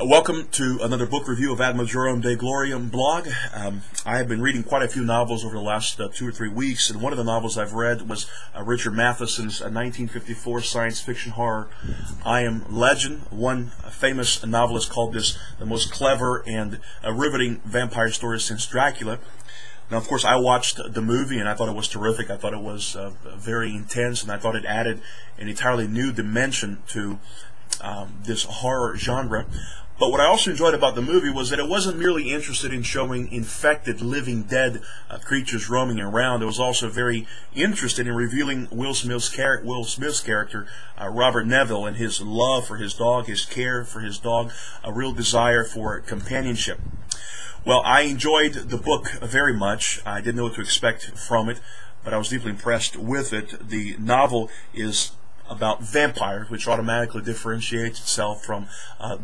Welcome to another book review of Majorem de Gloriam blog. I have been reading quite a few novels over the last 2 or 3 weeks, and one of the novels I've read was Richard Matheson's 1954 science fiction horror, I Am Legend. One famous novelist called this the most clever and riveting vampire story since Dracula. Now, of course, I watched the movie, and I thought it was terrific. I thought it was very intense, and I thought it added an entirely new dimension to this horror genre. But what I also enjoyed about the movie was that it wasn't merely interested in showing infected, living, dead creatures roaming around. It was also very interested in revealing Will Smith's character, Robert Neville, and his love for his dog, his care for his dog, a real desire for companionship. Well, I enjoyed the book very much. I didn't know what to expect from it, but I was deeply impressed with it. The novel is about vampires, which automatically differentiates itself from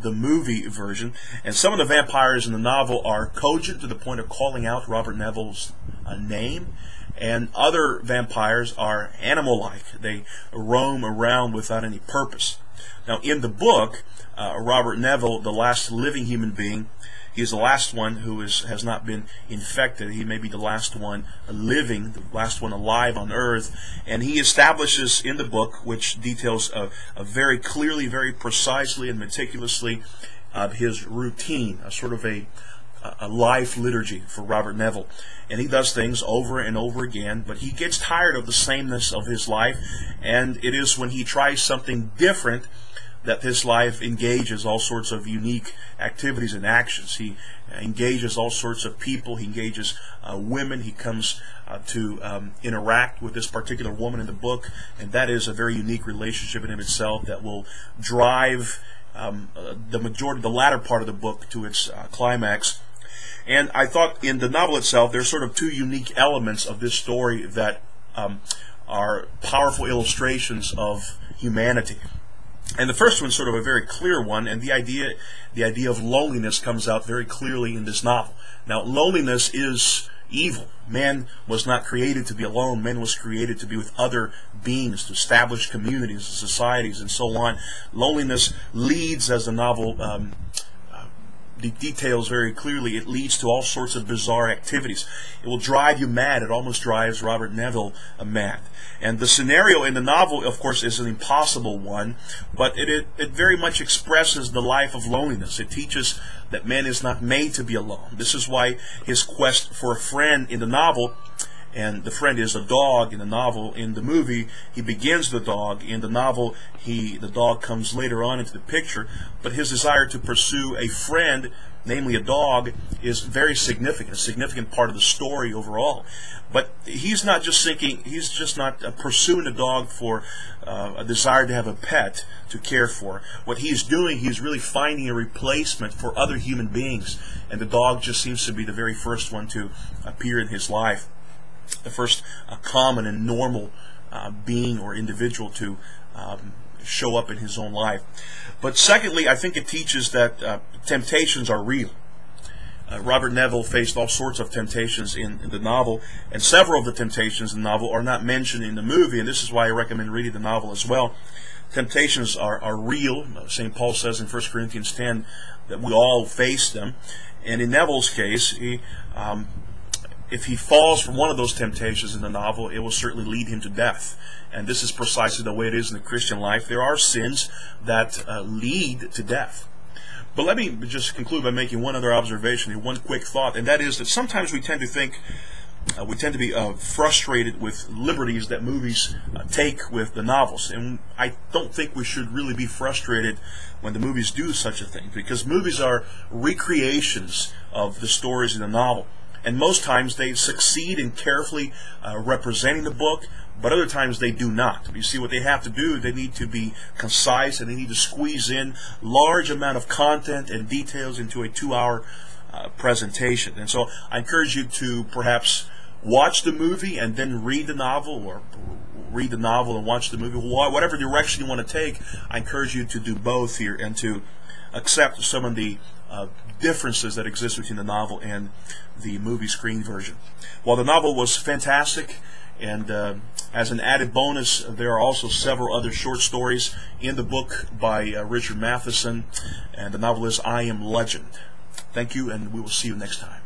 the movie version. And some of the vampires in the novel are cogent to the point of calling out Robert Neville's name, and other vampires are animal-like. They roam around without any purpose. Now, in the book, Robert Neville, the last living human being, he is the last one who has not been infected. He may be the last one living, the last one alive on Earth. And he establishes in the book, which details very clearly, very precisely, and meticulously his routine, a sort of a life liturgy for Robert Neville. And he does things over and over again, but he gets tired of the sameness of his life, and it is when he tries something different that his life engages all sorts of unique activities and actions. He engages all sorts of people. He engages women. He comes to interact with this particular woman in the book, and that is a very unique relationship in itself that will drive the latter part of the book to its climax. And I thought in the novel itself, there's sort of two unique elements of this story that are powerful illustrations of humanity. And the first one's sort of a very clear one, and the idea of loneliness comes out very clearly in this novel. Now, loneliness is evil. Man was not created to be alone. Man was created to be with other beings, to establish communities and societies and so on. Loneliness leads, as the novel details very clearly, it leads to all sorts of bizarre activities. It will drive you mad. It almost drives Robert Neville mad. And the scenario in the novel, of course, is an impossible one, but it very much expresses the life of loneliness. It teaches that man is not made to be alone. This is why his quest for a friend in the novel, and the friend is a dog in the novel. In the movie, he begins the dog. In the novel, the dog comes later on into the picture. But his desire to pursue a friend, namely a dog, is very significant, a significant part of the story overall. But he's not just thinking, he's just not pursuing a dog for a desire to have a pet to care for. What he's doing, he's really finding a replacement for other human beings. And the dog just seems to be the very first one to appear in his life. The first common and normal being or individual to show up in his own life. But secondly, I think it teaches that temptations are real. Robert Neville faced all sorts of temptations in the novel, and several of the temptations in the novel are not mentioned in the movie, and this is why I recommend reading the novel as well. Temptations are real. St. Paul says in 1 Corinthians 10 that we all face them, and in Neville's case, if he falls from one of those temptations in the novel, it will certainly lead him to death. And this is precisely the way it is in the Christian life. There are sins that lead to death. But let me just conclude by making one other observation, one quick thought, and that is that sometimes we tend to think, we tend to be frustrated with liberties that movies take with the novels. And I don't think we should really be frustrated when the movies do such a thing, because movies are recreations of the stories in the novel. And most times they succeed in carefully representing the book, but other times they do not. You see, what they have to do, they need to be concise, and they need to squeeze in large amount of content and details into a 2-hour presentation. And so I encourage you to perhaps watch the movie and then read the novel, or read the novel and watch the movie. Whatever direction you want to take, I encourage you to do both here and to accept some of the differences that exist between the novel and the movie screen version. While the novel was fantastic, And as an added bonus, there are also several other short stories in the book by Richard Matheson, and the novel is I Am Legend. Thank you, and we will see you next time.